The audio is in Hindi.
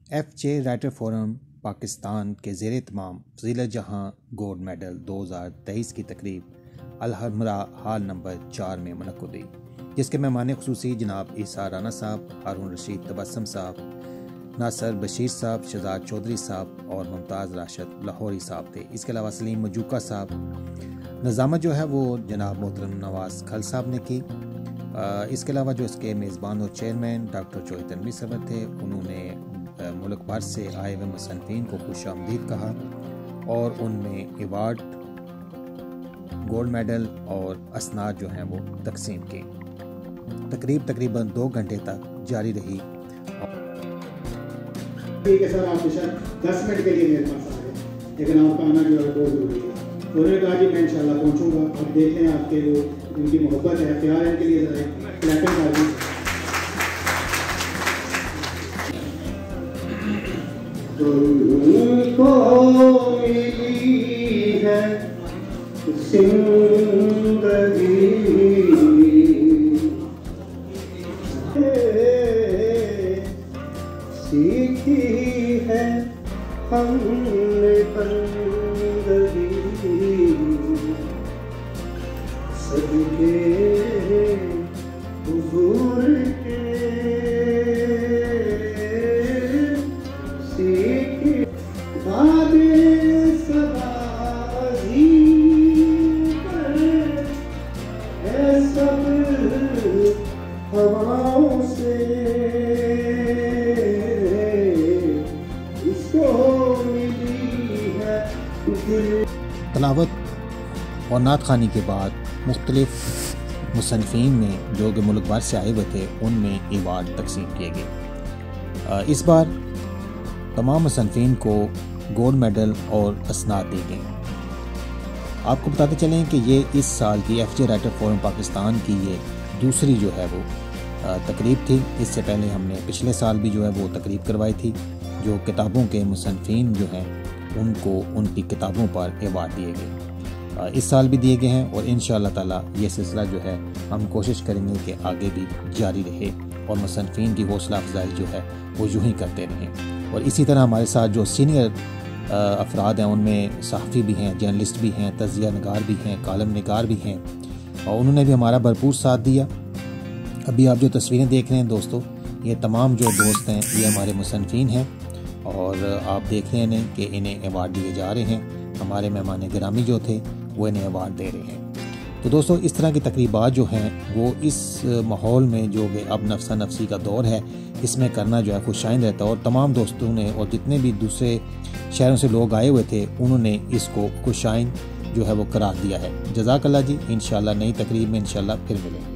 एफजे राइटर फोरम पाकिस्तान के ज़ेर तमाम फ़ज़ीलत जहां गोल्ड मेडल 2023 की तकरीब अलहमरा हाल नंबर 4 में मुनक़्क़द हुई, जिसके मेहमान ख़ुसूसी जनाब ईसा राना साहब, हारून रशीद तबस्सुम साहब, नासर बशीर साहब, शहजाद चौधरी साहब और मुमताज़ राशिद लाहौरी साहब थे। इसके अलावा सलीम मजूका साहब, नज़ामत जो है वो जनाब मोहतरम नवाज़ खल साहब ने की। इसके अलावा जो इसके मेज़बान और चेयरमैन डॉक्टर चोई तनवी सरवर थे, उन्होंने मुल्क भर से आए हुए मुसन्निफ़ीन को खुशामदीद कहा और उनमें अवार्ड, गोल्ड मेडल और असनाद जो हैं वो तकसीम की। तकरीबन 2 घंटे तक जारी रही। ठीक है सर, आप बेशक 10 मिनट के लिए मेरे पास आ गए, लेकिन आपका आना जो है बहुत ज़रूरी है। उन्होंने कहा जी मैं इंशाल्लाह पहुँचूँगा। आप देख लें, आपके जो उनकी मोहब्बत है, प्यार है, इनके लिए ज़रा क्लैपिंग कर दी। तुमको मिली है जिंदगी, सीखी है हमने बंदगी, सदके हुजूर के सीखी बादे सबाजी पर है सब हवाओं से तलावत और नात खानी के बाद मुख्तलिफ मुसन्निफ़ीन में जो कि मुल्क भर से आए हुए थे, उनमें अवार्ड तकसीम किए गए। इस बार तमाम मुसन्निफ़ीन को गोल्ड मेडल और असनाद दी गई। आपको बताते चलें कि ये इस साल की एफजे राइटर फोरम पाकिस्तान की ये दूसरी जो है वो तकरीब थी। इससे पहले हमने पिछले साल भी जो है वो तकरीब करवाई थी, जो किताबों के मुसन्निफ़ीन जो हैं उनको उनकी किताबों पर अवार्ड दिए गए। इस साल भी दिए गए हैं और इंशाअल्लाह ताला ये सिलसिला जो है हम कोशिश करेंगे कि आगे भी जारी रहे और मुसन्निफ़ीन की हौसला अफजाई जो है वो यूँ ही करते रहें। और इसी तरह हमारे साथ जो सीनियर अफराद हैं, उनमें सहाफ़ी भी हैं, जर्नलिस्ट भी हैं, तज़िया नगार भी हैं, कालम नगार भी हैं, और उन्होंने भी हमारा भरपूर साथ दिया। अभी आप जो तस्वीरें देख रहे हैं दोस्तों, ये तमाम जो दोस्त हैं ये हमारे मुसन्निफ़ीन हैं और आप देख रहे हैं कि इन्हें अवार्ड दिए जा रहे हैं। हमारे मेहमान गिरामी जो थे वो इन्हें अवार्ड दे रहे हैं। तो दोस्तों, इस तरह की तकरीबात जो हैं वो इस माहौल में जो कि अब नफसा नफसी का दौर है, इसमें करना जो है खुशाइन रहता है। और तमाम दोस्तों ने और जितने भी दूसरे शहरों से लोग आए हुए थे, उन्होंने इसको खुशाइन जो है वो करार दिया है। जज़ाकल्लाह जी। इंशाअल्लाह नई तकरीब में इंशाअल्लाह फिर मिलेंगे।